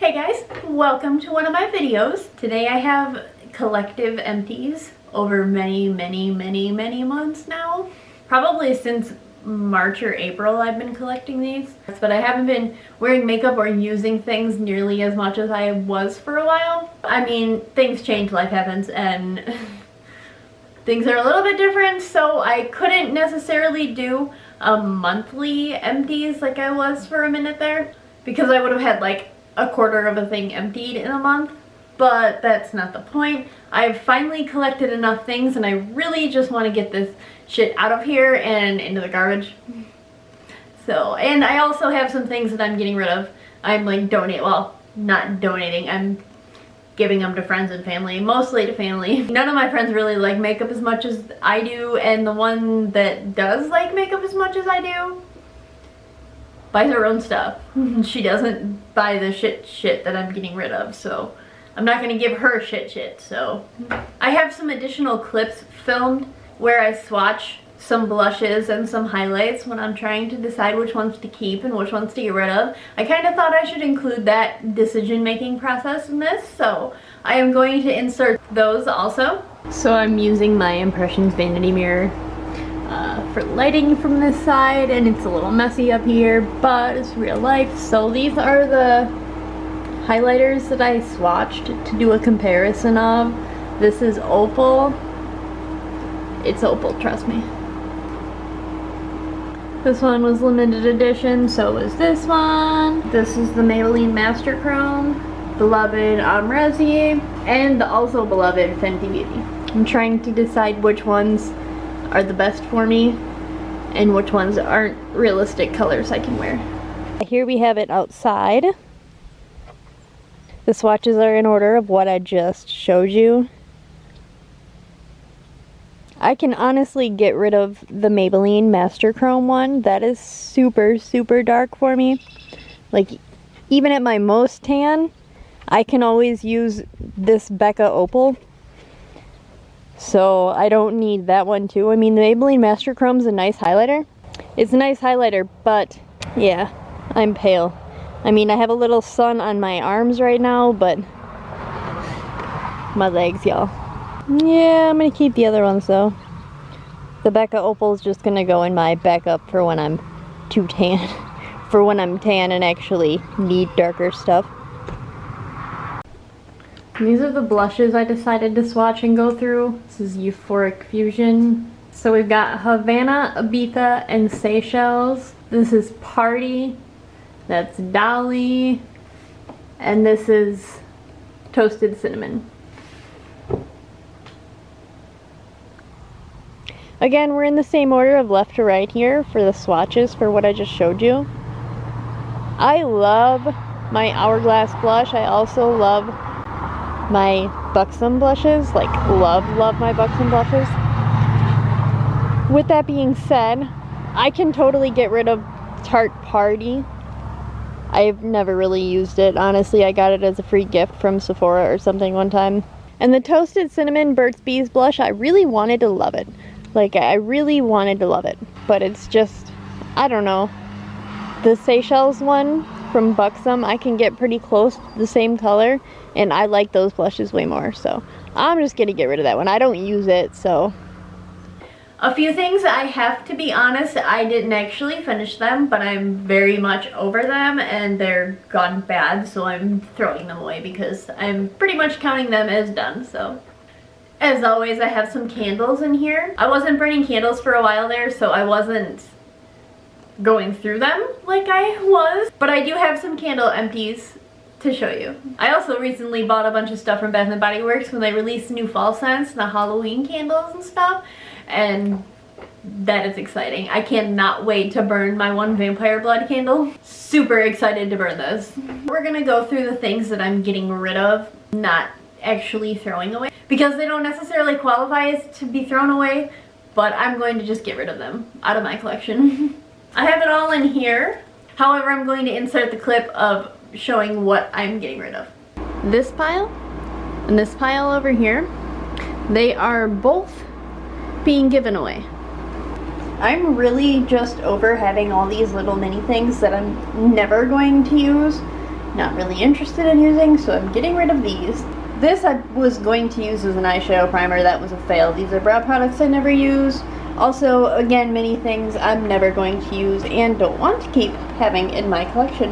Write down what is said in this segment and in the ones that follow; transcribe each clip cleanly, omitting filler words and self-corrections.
Hey guys, welcome to one of my videos. Today I have collective empties over many months now. Probably since March or April I've been collecting these. But I haven't been wearing makeup or using things nearly as much as I was for a while. I mean, things change, life happens, and things are a little bit different, so I couldn't necessarily do a monthly empties like I was for a minute there, because I would have had like a quarter of a thing emptied in a month, but that's not the point. I've finally collected enough things and I really just want to get this shit out of here and into the garbage. So, and I also have some things that I'm getting rid of. I'm like not donating, I'm giving them to friends and family, mostly to family. None of my friends really like makeup as much as I do, and the one that does like makeup as much as I do buys her own stuff. She doesn't buy the shit that I'm getting rid of, so I'm not gonna give her shit. So I have some additional clips filmed where I swatch some blushes and some highlights when I'm trying to decide which ones to keep and which ones to get rid of. I kind of thought I should include that decision-making process in this, so I am going to insert those also. So I'm using my Impressions vanity mirror for lighting from this side, and it's a little messy up here, but it's real life. So these are the highlighters that I swatched to do a comparison of. This is Opal. It's Opal, trust me. This one was limited edition, so was this one. This is the Maybelline Master Chrome, beloved Amrezy, and the also beloved Fenty Beauty. I'm trying to decide which ones are the best for me and which ones aren't realistic colors I can wear. Here we have it outside. The swatches are in order of what I just showed you. I can honestly get rid of the Maybelline Master Chrome one. That is super dark for me. Like, even at my most tan, I can always use this Becca Opal. So I don't need that one too. I mean, the Maybelline Master Chrome's a nice highlighter. It's a nice highlighter, but yeah, I'm pale. I mean, I have a little sun on my arms right now, but my legs, y'all. Yeah, I'm gonna keep the other ones though. The Becca Opal is just gonna go in my backup for when I'm too tan. For when I'm tan and actually need darker stuff. These are the blushes I decided to swatch and go through. This is Euphoric Fusion. So we've got Havana, Ibiza, and Seychelles. This is Party. That's Dolly. And this is Toasted Cinnamon. Again, we're in the same order of left to right here for the swatches for what I just showed you. I love my Hourglass blush. I also love my Buxom blushes, like love my Buxom blushes. With that being said, I can totally get rid of Tarte Party. I've never really used it, honestly. I got it as a free gift from Sephora or something one time. And the Toasted Cinnamon Burt's Bees blush, I really wanted to love it. Like, I really wanted to love it, but it's just, I don't know. The Seychelles one from Buxom, I can get pretty close to the same color, and I like those blushes way more, so I'm just gonna get rid of that one. I don't use it, so. A few things, I have to be honest, I didn't actually finish them, but I'm very much over them, and they're gone bad, so I'm throwing them away because I'm pretty much counting them as done, so. As always, I have some candles in here. I wasn't burning candles for a while there, so I wasn't going through them like I was, but I do have some candle empties to show you. I also recently bought a bunch of stuff from Bath & Body Works when they released new fall scents, the Halloween candles and stuff, and that is exciting. I cannot wait to burn my one Vampire Blood candle. Super excited to burn this. We're gonna go through the things that I'm getting rid of, not actually throwing away, because they don't necessarily qualify as to be thrown away, but I'm going to just get rid of them out of my collection. I have it all in here. However, I'm going to insert the clip of showing what I'm getting rid of. This pile and this pile over here, they are both being given away. I'm really just over having all these little mini things that I'm never going to use not really interested in using, so I'm getting rid of these. This I was going to use as an eyeshadow primer. That was a fail. These are brow products I never use. Also, again, many things I'm never going to use and don't want to keep having in my collection.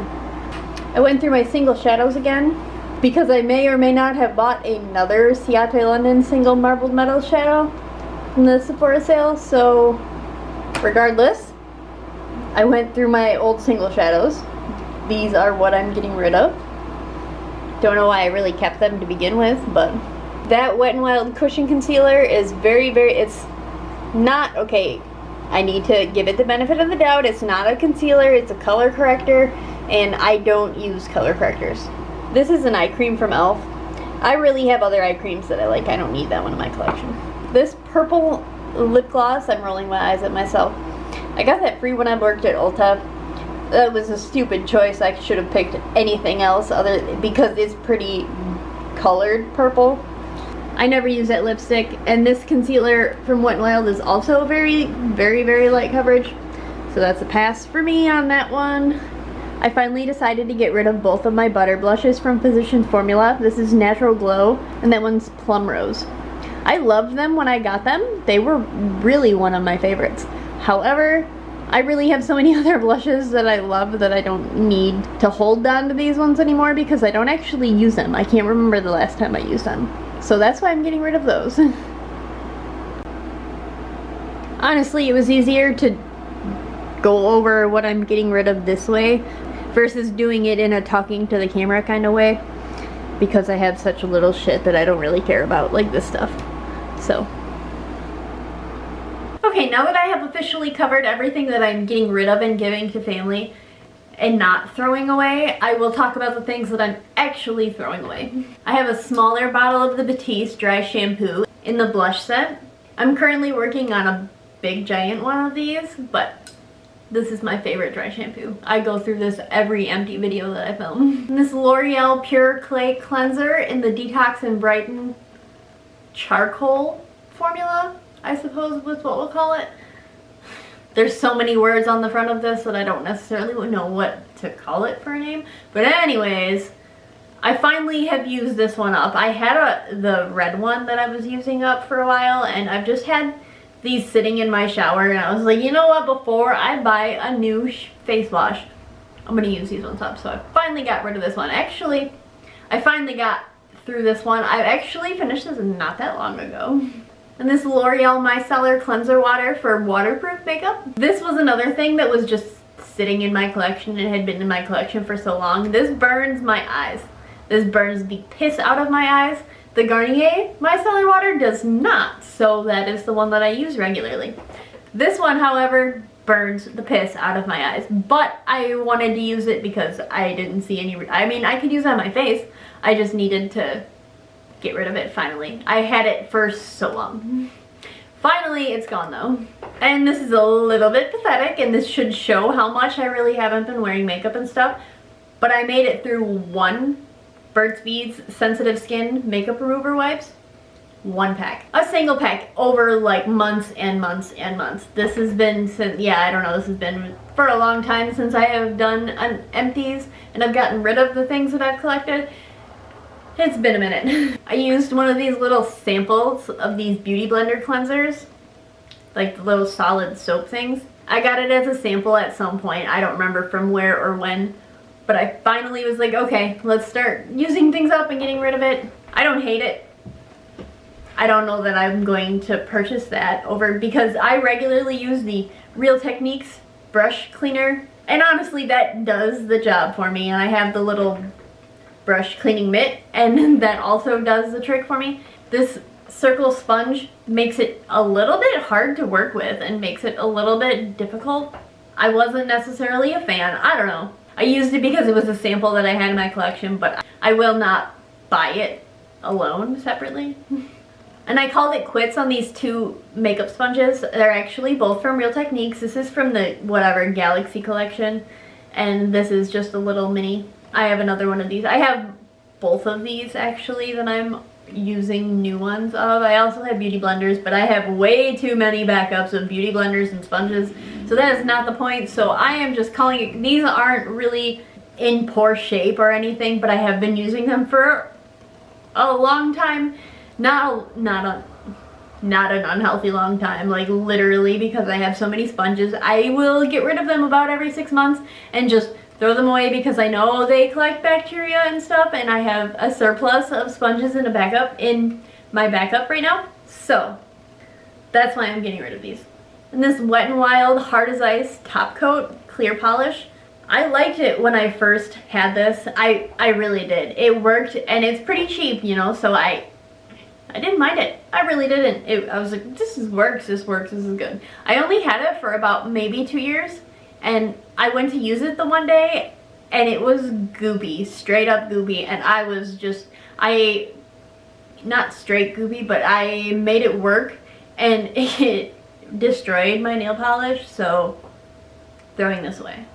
I went through my single shadows again because I may or may not have bought another Ciate London single marbled metal shadow from the Sephora sale, so regardless, I went through my old single shadows. These are what I'm getting rid of. Don't know why I really kept them to begin with, but that Wet n Wild Cushion Concealer is it's not, okay, I need to give it the benefit of the doubt. It's not a concealer, it's a color corrector, and I don't use color correctors. This is an eye cream from e.l.f. I really have other eye creams that I like. I don't need that one in my collection. This purple lip gloss, I'm rolling my eyes at myself. I got that free when I worked at Ulta. That was a stupid choice. I should have picked anything else because it's pretty colored purple. I never use that lipstick, and this concealer from Wet n Wild is also very, very, very light coverage. So that's a pass for me on that one. I finally decided to get rid of both of my butter blushes from Physicians Formula. This is Natural Glow, and that one's Plum Rose. I loved them when I got them. They were really one of my favorites. However, I really have so many other blushes that I love that I don't need to hold on to these ones anymore because I don't actually use them. I can't remember the last time I used them. So that's why I'm getting rid of those. Honestly, it was easier to go over what I'm getting rid of this way versus doing it in a talking to the camera kind of way, because I have such a little shit that I don't really care about, like this stuff. So okay, now that I have officially covered everything that I'm getting rid of and giving to family and not throwing away, I will talk about the things that I'm actually throwing away. I have a smaller bottle of the Batiste dry shampoo in the blush set. I'm currently working on a big giant one of these, but this is my favorite dry shampoo. I go through this every empty video that I film. And this L'Oreal Pure Clay Cleanser in the Detox and Brighten Charcoal formula, I suppose was what we'll call it. There's so many words on the front of this that I don't necessarily know what to call it for a name. But anyways, I finally have used this one up. I had the red one that I was using up for a while, and I've just had these sitting in my shower, and I was like, you know what, before I buy a new face wash, I'm gonna use these ones up. So I finally got rid of this one. Actually, I finally got through this one. I actually finished this not that long ago. And this L'Oreal Micellar Cleanser Water for waterproof makeup. This was another thing that was just sitting in my collection and had been in my collection for so long. This burns my eyes. This burns the piss out of my eyes. The Garnier Micellar Water does not, so that is the one that I use regularly. This one, however, burns the piss out of my eyes, but I wanted to use it because I didn't see any, I mean, I could use it on my face. I just needed to get rid of it finally. I had it for so long. Finally, it's gone though. And this is a little bit pathetic, and this should show how much I really haven't been wearing makeup and stuff, but I made it through one Burt's Bees Sensitive Skin Makeup Remover Wipes. One pack. A single pack over like months and months and months. This has been since, yeah, I don't know, this has been for a long time since I have done an Empties and I've gotten rid of the things that I've collected. It's been a minute. I used one of these little samples of these Beauty Blender cleansers, like the little solid soap things. I got it as a sample at some point. I don't remember from where or when, but I finally was like, okay, let's start using things up and getting rid of it. I don't hate it. I don't know that I'm going to purchase that over, because I regularly use the Real Techniques brush cleaner, and honestly that does the job for me, and I have the little brush cleaning mitt, and that also does the trick for me. This circle sponge makes it a little bit hard to work with and makes it a little bit difficult. I wasn't necessarily a fan. I don't know. I used it because it was a sample that I had in my collection, but I will not buy it alone separately. And I called it quits on these two makeup sponges. They're actually both from Real Techniques. This is from the whatever Galaxy collection, and this is just a little mini. I have another one of these. I have both of these actually that I'm using new ones of. I also have beauty blenders, but I have way too many backups of beauty blenders and sponges, so that is not the point. So I am just calling it, these aren't really in poor shape or anything, but I have been using them for a long time. Not an unhealthy long time, like literally, because I have so many sponges. I will get rid of them about every 6 months and just throw them away because I know they collect bacteria and stuff, and I have a surplus of sponges in my backup right now. So that's why I'm getting rid of these. And this Wet n Wild Hard as Ice top coat clear polish, I liked it when I first had this. I really did. It worked, and it's pretty cheap, you know, so I didn't mind it. I really didn't. I was like, this works, this is good. I only had it for about maybe 2 years, and I went to use it the one day, and it was goopy, straight up goopy, and I was just, not straight goopy, but I made it work, and it destroyed my nail polish, so throwing this away.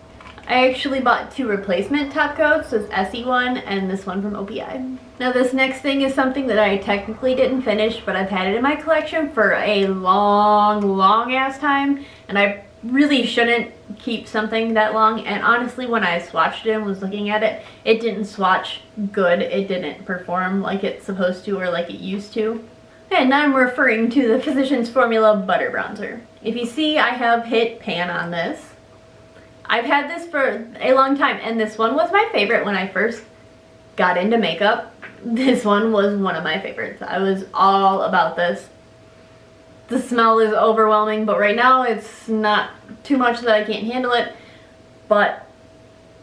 I actually bought 2 replacement top coats, this Essie one and this one from OPI. Now this next thing is something that I technically didn't finish, but I've had it in my collection for a long ass time, and I really shouldn't keep something that long, and honestly when I swatched it and was looking at it, it didn't swatch good. It didn't perform like it's supposed to or like it used to. And I'm referring to the Physicians Formula Butter Bronzer. If you see, I have hit pan on this. I've had this for a long time, and this one was my favorite when I first got into makeup. This one was one of my favorites. I was all about this. The smell is overwhelming, but right now it's not too much that I can't handle it. But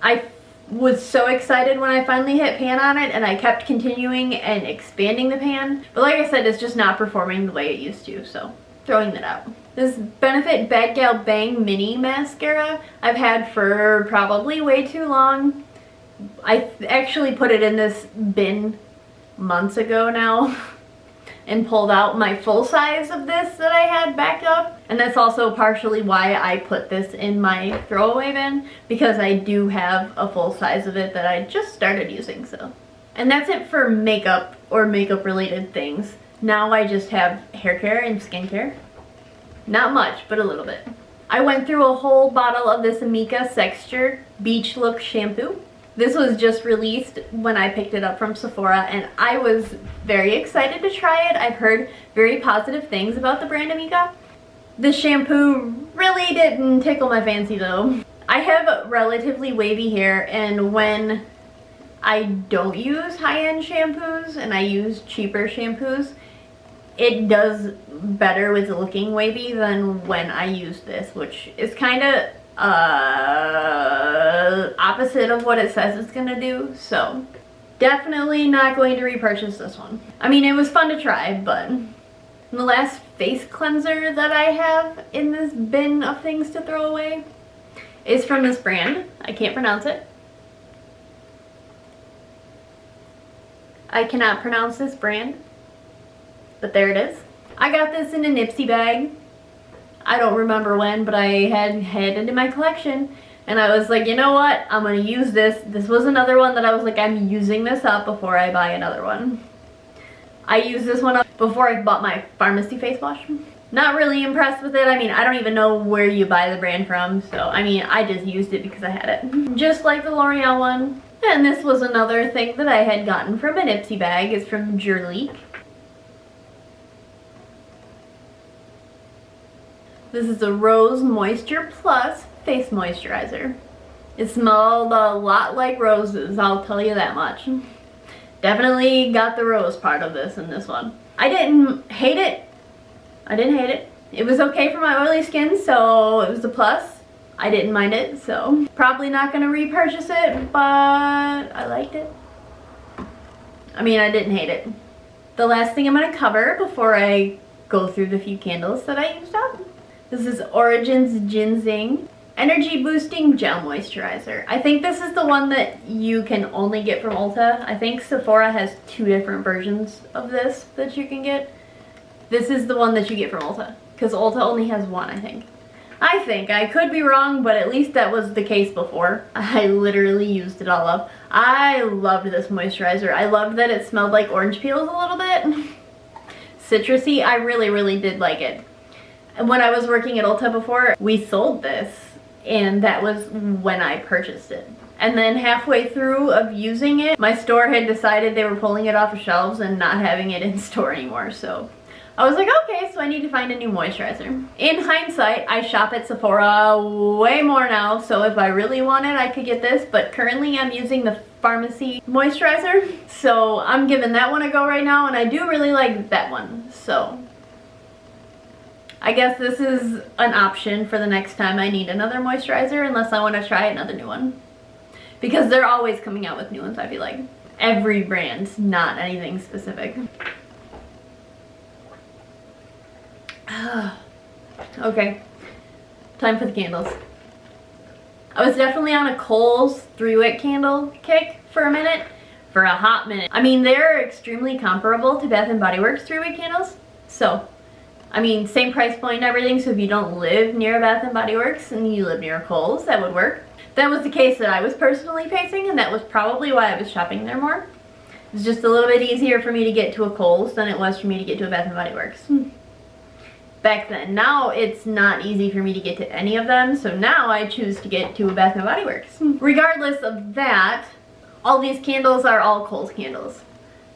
I was so excited when I finally hit pan on it, and I kept continuing and expanding the pan. But like I said, it's just not performing the way it used to, so throwing that out. This Benefit Bad Gal Bang Mini Mascara I've had for probably way too long. I actually put it in this bin months ago now and pulled out my full size of this that I had backed up. And that's also partially why I put this in my throwaway bin, because I do have a full size of it that I just started using. So, and that's it for makeup or makeup related things. Now I just have hair care and skincare. Not much, but a little bit. I went through a whole bottle of this Amika Sexture Beach Look shampoo. This was just released when I picked it up from Sephora, and I was very excited to try it. I've heard very positive things about the brand Amika. The shampoo really didn't tickle my fancy though. I have relatively wavy hair, and when I don't use high-end shampoos and I use cheaper shampoos, it does better with looking wavy than when I use this, which is kind of opposite of what it says it's gonna do. So definitely not going to repurchase this one. I mean, it was fun to try, but the last face cleanser that I have in this bin of things to throw away is from this brand. I can't pronounce it. I cannot pronounce this brand, but there it is. I got this in a Nipsey bag. I don't remember when, but I had it in my collection, and I was like, you know what, I'm gonna use this. This was another one that I was like, I'm using this up before I buy another one. I used this one up before I bought my pharmacy face wash. Not really impressed with it. I mean, I don't even know where you buy the brand from, so I mean, I just used it because I had it. Just like the L'Oreal one. And this was another thing that I had gotten from a Nipsey bag. It's from Jurleek. This is a Rose Moisture Plus face moisturizer. It smelled a lot like roses, I'll tell you that much. Definitely got the rose part of this in this one. I didn't hate it. It was okay for my oily skin, so it was a plus. I didn't mind it, so probably not gonna repurchase it, but I liked it. I mean, I didn't hate it. The last thing I'm gonna cover before I go through the few candles that I used up. This is Origins Ginseng Energy Boosting Gel Moisturizer. I think this is the one that you can only get from Ulta. I think Sephora has 2 different versions of this that you can get. This is the one that you get from Ulta, because Ulta only has one, I think. I could be wrong, but at least that was the case before. I literally used it all up. I loved this moisturizer. I loved that it smelled like orange peels a little bit. Citrusy, I really did like it. When I was working at Ulta before, we sold this, and that was when I purchased it. And then halfway through of using it, my store had decided they were pulling it off of shelves and not having it in store anymore. So I was like, okay, so I need to find a new moisturizer. In hindsight, I shop at Sephora way more now, so if I really wanted, I could get this, but currently I'm using the pharmacy moisturizer, so I'm giving that one a go right now, and I do really like that one, so I guess this is an option for the next time I need another moisturizer, unless I want to try another new one. Because they're always coming out with new ones, I feel like. Every brand, not anything specific. Okay, time for the candles. I was definitely on a Kohl's 3-wick candle kick for a minute, for a hot minute. I mean, they're extremely comparable to Bath & Body Works 3-wick candles. So, I mean, same price point and everything, so if you don't live near Bath & Body Works and you live near Kohl's, that would work. That was the case that I was personally facing, and that was probably why I was shopping there more. It was just a little bit easier for me to get to a Kohl's than it was for me to get to a Bath & Body Works. Back then. Now it's not easy for me to get to any of them, so now I choose to get to a Bath & Body Works. Regardless of that, all these candles are all Kohl's candles.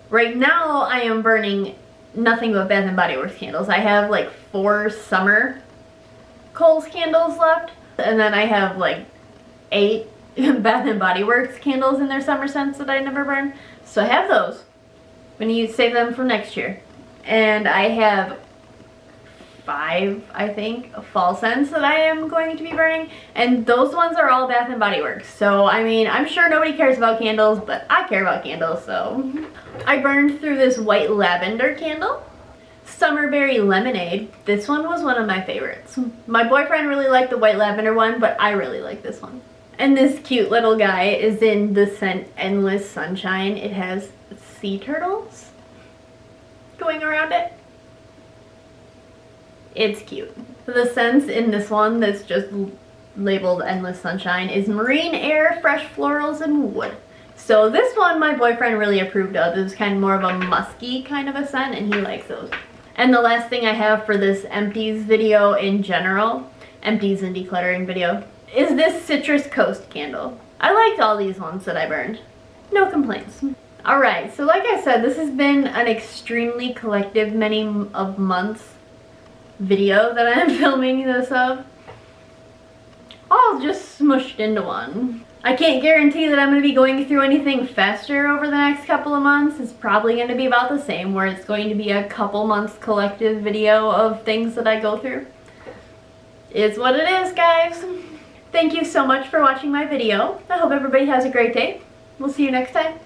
Right now I am burning nothing but Bath & Body Works candles. I have like 4 summer Kohl's candles left, and then I have like 8 Bath & Body Works candles in their summer scents that I never burn. So I have those. I'm going to save them for next year. And I have 5, I think, fall scents that I am going to be burning, and those ones are all Bath & Body Works. So, I mean, I'm sure nobody cares about candles, but I care about candles, so. I burned through this white lavender candle. Summerberry Lemonade. This one was one of my favorites. My boyfriend really liked the white lavender one, but I really like this one. And this cute little guy is in the scent Endless Sunshine. It has sea turtles going around it. It's cute. The scents in this one that's just labeled Endless Sunshine is Marine Air, Fresh Florals, and Wood. So this one my boyfriend really approved of. It was kind of more of a musky kind of a scent, and he likes those. And the last thing I have for this Empties video in general, Empties and Decluttering video, is this Citrus Coast candle. I liked all these ones that I burned. No complaints. Alright, so like I said, this has been an extremely collective many of months video that I'm filming this of, all just smushed into one. I can't guarantee that I'm going to be going through anything faster over the next couple of months. It's probably going to be about the same, where it's going to be a couple months collective video of things that I go through. It's what it is, guys. Thank you so much for watching my video. I hope everybody has a great day. We'll see you next time.